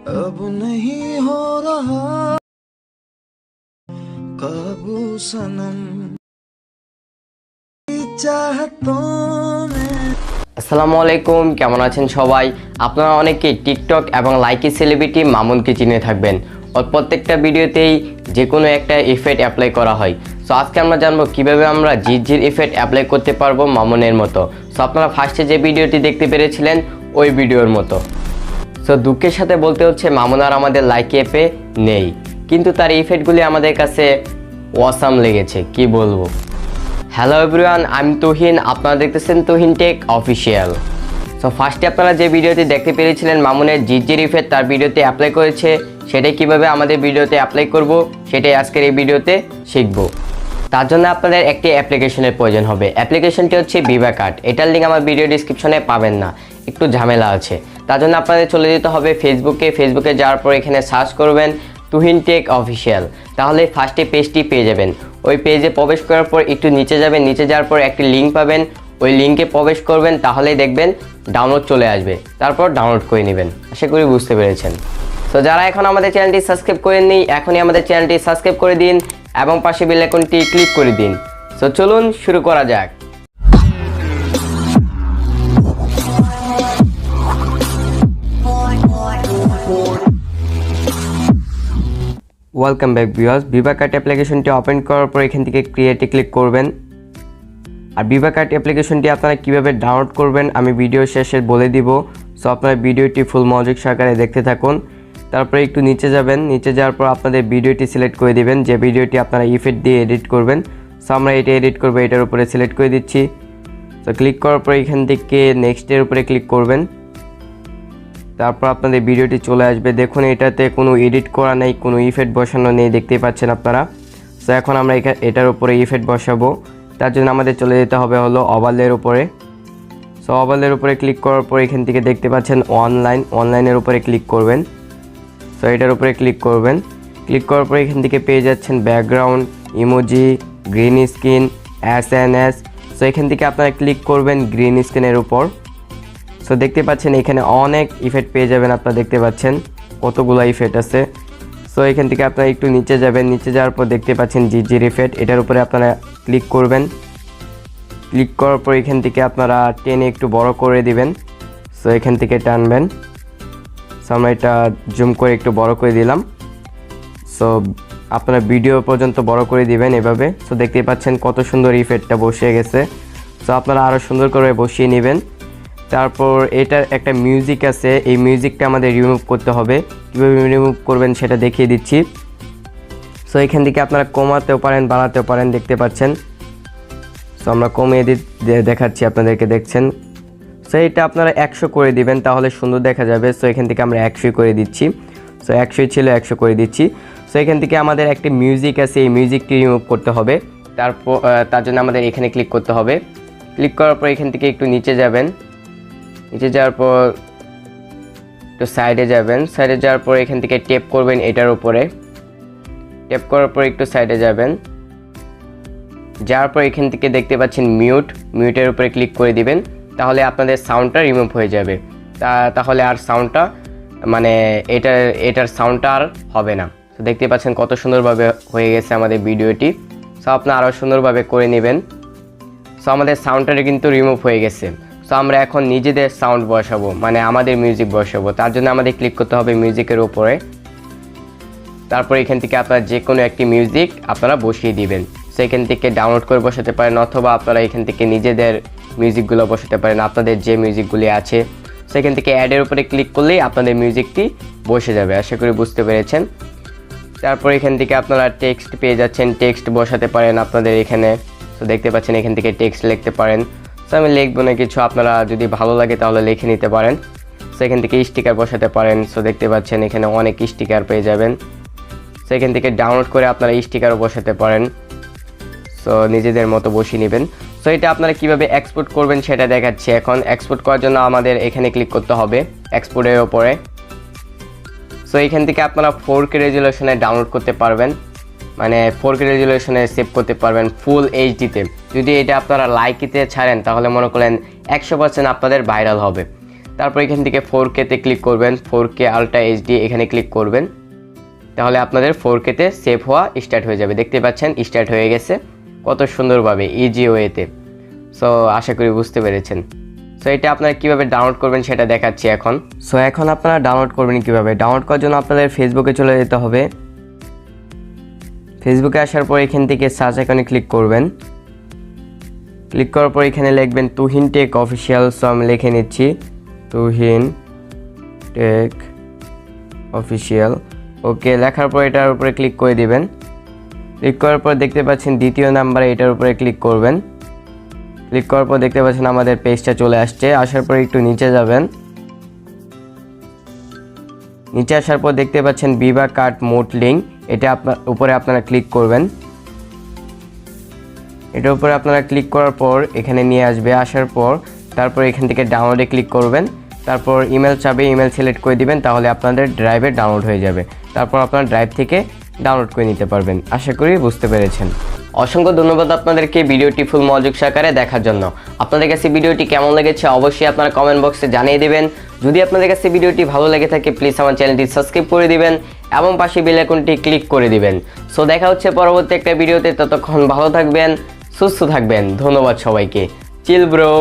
अब नहीं हो रहा काबू सनम चाहतों में। আসসালামু আলাইকুম, কেমন আছেন সবাই? আপনারা অনেকেই টিকটক এবং লাইকি সেলিব্রিটি মামুনকে চিনে থাকবেন। ওর প্রত্যেকটা ভিডিওতেই যে কোনো একটা ইফেক্ট অ্যাপ্লাই করা হয়। সো আজকে আমরা জানবো কিভাবে আমরা জিজির ইফেক্ট অ্যাপ্লাই করতে পারবো মামুনের মতো। সো আপনারা ফার্স্টে যে ভিডিওটি দেখতে পেরেছিলেন ওই ভিডিওর মতো। সো দুঃখের সাথে বলতে হচ্ছে মামুন আর আমাদের লাইকি অ্যাপে নেই, কিন্তু তার ইফেক্টগুলি আমাদের কাছে অসাম লেগেছে, কি বলবো। হ্যালো এভরিওয়ান, আমি তুহিন, আপনারা দেখতেছেন তুহিন টেক অফিসিয়াল। সো ফার্স্টে আপনারা যে ভিডিওটি দেখতে পেরেছিলেন মামুনের জিজির ইফেক্ট তার ভিডিওতে অ্যাপ্লাই করেছে, সেটাই কিভাবে আমাদের ভিডিওতে অ্যাপ্লাই করব সেটাই আজকের এই ভিডিওতে শিখব। তার জন্য আপনাদের একটি অ্যাপ্লিকেশনের প্রয়োজন হবে। অ্যাপ্লিকেশনটি হচ্ছে ভিভা। এটার লিঙ্ক আমার ভিডিও ডিসক্রিপশনে পাবেন না, একটু ঝামেলা আছে। তার জন্য আপনাদের চলে যেতে হবে ফেসবুকে যাওয়ার পর এখানে সার্চ করবেন তুহিন টেক অফিসিয়াল, তাহলে ফার্স্টে পেজটি পেয়ে যাবেন। ওই পেজে প্রবেশ করার পর একটু নিচে যাবেন, নিচে যাওয়ার পর একটি লিঙ্ক পাবেন, ওই লিঙ্কে প্রবেশ করবেন, তাহলেই দেখবেন ডাউনলোড চলে আসবে, তারপর ডাউনলোড করে নেবেন। আশা করি বুঝতে পেরেছেন। তো যারা এখন আমাদের চ্যানেলটি সাবস্ক্রাইব করেননি, এখনই আমাদের চ্যানেলটি সাবস্ক্রাইব করে দিন এবং পাশে বেল আইকনটি ক্লিক করে দিন। তো চলুন শুরু করা যাক। Welcome back viewers. ভিভা অ্যাপ্লিকেশনটি ওপেন করার পর এখান থেকে ক্রিয়েটে ক্লিক করবেন। আর ভিভা অ্যাপ্লিকেশনটি আপনারা কীভাবে ডাউনলোড করবেন আমি ভিডিও শেষে বলে দিব। সো আপনারা ভিডিওটি ফুল মনোযোগ সহকারে দেখতে থাকুন। তারপরে একটু নিচে যাবেন, নিচে যাওয়ার পর আপনাদের ভিডিওটি সিলেক্ট করে দিবেন, যে ভিডিওটি আপনারা ইফেক্ট দিয়ে এডিট করবেন। সো আমরা এটা এডিট করবো, এটার উপরে সিলেক্ট করে দিচ্ছি। তো ক্লিক করার পর এখান থেকে নেক্সটের উপরে ক্লিক করবেন। তারপর আপনাদের ভিডিওটি চলে আসবে। দেখুন এটাতে কোনো এডিট করা নেই, কোনো ইফেক্ট বসানো নেই, দেখতেই পাচ্ছেন আপনারা। সো এখন আমরা এটার উপরে ইফেক্ট বসাবো। তার জন্য আমাদের চলে যেতে হবে হলো ওভারলের উপরে। সো ওভারলের উপরে ক্লিক করার পর এখান থেকে দেখতে পাচ্ছেন অনলাইনের উপরে ক্লিক করবেন। সো এটার উপরে ক্লিক করবেন। ক্লিক করার পর এখান থেকে পেয়ে যাচ্ছেন background, emoji, green screen, SNS। So এখান থেকে আপনারা ক্লিক করবেন গ্রিন স্ক্রিনের উপর। সো দেখতে পাচ্ছেন এখানে অনেক ইফেক্ট পেয়ে যাবেন, আপনারা দেখতে পাচ্ছেন কতগুলো ইফেক্ট আছে। সো এখান থেকে আপনারা একটু নিচে যাবেন, নিচে যাওয়ার পর দেখতে পাচ্ছেন জিজির ইফেক্ট, এটার উপরে আপনারা ক্লিক করবেন। ক্লিক করার পর এখান থেকে আপনারা টেনে একটু বড় করে দিবেন। সো এখান থেকে টানবেন। সো আমরা এটা জুম করে একটু বড় করে দিলাম। সো আপনারা ভিডিও পর্যন্ত বড় করে দিবেন এভাবে। সো দেখতে পাচ্ছেন কত সুন্দর ইফেক্টটা বসে গেছে। সো আপনারা আরও সুন্দর করে বসিয়ে নেবেন। তারপর এটার একটা মিউজিক আছে, এই মিউজিকটা আমাদের রিমুভ করতে হবে। কীভাবে রিমুভ করবেন সেটা দেখিয়ে দিচ্ছি। সো এখান থেকে আপনারা কমাতেও পারেন, বাড়াতেও পারেন, দেখতে পাচ্ছেন। সো আমরা কমিয়ে দেখাচ্ছি আপনাদেরকে, দেখছেন। সো এটা আপনারা 100 করে দিবেন, তাহলে সুন্দর দেখা যাবে। সো এখান থেকে আমরা 100 করে দিচ্ছি। সো 100 ছিল, 100 করে দিচ্ছি। সো এখান থেকে আমাদের একটি মিউজিক আছে, এই মিউজিকটি রিমুভ করতে হবে। তার জন্য আমাদের এখানে ক্লিক করতে হবে। ক্লিক করার পর এখান থেকে একটু নিচে যাবেন, নিচে যাওয়ার পর একটু সাইডে যাবেন, সাইডে যাওয়ার পর এখান থেকে ট্যাপ করবেন এটার উপরে। ট্যাপ করার পর একটু সাইডে যাবেন, যাওয়ার পর এখান থেকে দেখতে পাচ্ছেন মিউটের উপরে ক্লিক করে দিবেন, তাহলে আপনাদের সাউন্ডটা রিমুভ হয়ে যাবে। তাহলে আর সাউন্ডটা মানে এটার সাউন্ডটা আর হবে না। তো দেখতে পাচ্ছেন কত সুন্দরভাবে হয়ে গেছে আমাদের ভিডিওটি। সো আপনারা আরও সুন্দরভাবে করে নেবেন। সো আমাদের সাউন্ডটা কিন্তু রিমুভ হয়ে গেছে। সো আমরা এখন নিজেদের সাউন্ড বসাবো, মানে আমাদের মিউজিক বসাবো। তার জন্য আমাদের ক্লিক করতে হবে মিউজিকের উপরে। তারপর এখান থেকে আপনারা যে কোনো একটি মিউজিক আপনারা বসিয়ে দিবেন। সো এখান থেকে ডাউনলোড করে বসাতে পারেন, অথবা আপনারা এখান থেকে নিজেদের মিউজিকগুলো বসাতে পারেন, আপনাদের যে মিউজিকগুলি আছে। সো এখান থেকে অ্যাডের উপরে ক্লিক করলেই আপনাদের মিউজিকটি বসে যাবে। আশা করি বুঝতে পেরেছেন। তারপর এখান থেকে আপনারা টেক্সট পেয়ে যাচ্ছেন, টেক্সট বসাতে পারেন আপনাদের এখানে। তো দেখতে পাচ্ছেন এখান থেকে টেক্সট লিখতে পারেন। সো আমি লিখবো না কিছু, আপনারা যদি ভালো লাগে তাহলে লিখে নিতে পারেন। সো এখান থেকে স্টিকার বসাতে পারেন। সো দেখতে পাচ্ছেন এখানে অনেক স্টিকার পেয়ে যাবেন। সো এখান থেকে ডাউনলোড করে আপনারা স্টিকারও বসাতে পারেন। সো নিজেদের মতো বসিয়ে নেবেন। সো এটা আপনারা কীভাবে এক্সপোর্ট করবেন সেটা দেখাচ্ছি এখন। এক্সপোর্ট করার জন্য আমাদের এখানে ক্লিক করতে হবে এক্সপোর্টের ওপরে। সো এখান থেকে আপনারা 4K রেজুলেশনে ডাউনলোড করতে পারবেন, মানে 4K রেজুলেশনে সেভ করতে পারবেন ফুল এইচডিতে। যদি এটা আপনারা লাইকিতে ছাড়েন তাহলে মনে করেন 100% আপনাদের ভাইরাল হবে। তারপর এখান থেকে 4K তে ক্লিক করবেন, 4K আলট্রা এইচডি এখানে ক্লিক করবেন। তাহলে আপনাদের 4K তে সেভ হওয়া স্টার্ট হয়ে যাবে। দেখতে পাচ্ছেন স্টার্ট হয়ে গেছে কত সুন্দরভাবে ইজি ওয়েতে। সো আশা করি বুঝতে পেরেছেন। সো এটা আপনারা কীভাবে ডাউনলোড করবেন সেটা দেখাচ্ছি এখন। সো এখন আপনারা ডাউনলোড করবেন কীভাবে। ডাউনলোড করার জন্য আপনাদের ফেসবুকে চলে যেতে হবে। ফেসবুকে আসার পর এখান থেকে সার্চ আইকনে ক্লিক করবেন। ক্লিক করার পর এখানে লিখবেন তুহিন টেক অফিসিয়াল। সো আমি লিখে নিচ্ছি তুহিন টেক অফিসিয়াল। ওকে, লেখার পর এটার উপরে ক্লিক করে দিবেন। ক্লিক করার পর দেখতে পাচ্ছেন দ্বিতীয় নাম্বারে এটার উপরে ক্লিক করবেন। ক্লিক করার পর দেখতে পাচ্ছেন আমাদের পেজটা চলে আসছে। আসার পর একটু নিচে যাবেন। নিচে আসার পর দেখতে পাচ্ছেন ভিভা কার্ড মোট লিঙ্ক, এটা উপরে আপনারা ক্লিক করবেন। এটার উপরে আপনারা ক্লিক করার পর এখানে নিয়ে আসবে। আসার পর তারপর এখান থেকে ডাউনলোডে ক্লিক করবেন। তারপর ইমেল চাবে, ইমেল সিলেক্ট করে দিবেন, তাহলে আপনাদের ড্রাইভে ডাউনলোড হয়ে যাবে। তারপর আপনার ড্রাইভ থেকে ডাউনলোড করে নিতে পারবেন। আশা করি বুঝতে পেরেছেন। অসংখ্য ধন্যবাদ আপনাদেরকে ভিডিওটি ফুল মনোযোগ সহকারে দেখার জন্য। আপনাদের কাছে ভিডিওটি কেমন লেগেছে অবশ্যই আপনারা কমেন্ট বক্সে জানিয়ে দেবেন। যদি আপনাদের কাছে ভিডিওটি ভালো লেগে থাকে প্লিজ আমার চ্যানেলটি সাবস্ক্রাইব করে দিবেন এবং পাশে বেল আইকনটি ক্লিক করে দিবেন। সো দেখা হচ্ছে পরবর্তী একটা ভিডিওতে, ততক্ষণ ভালো থাকবেন, সুস্থ থাকবেন। ধন্যবাদ সবাইকে। Chill bro.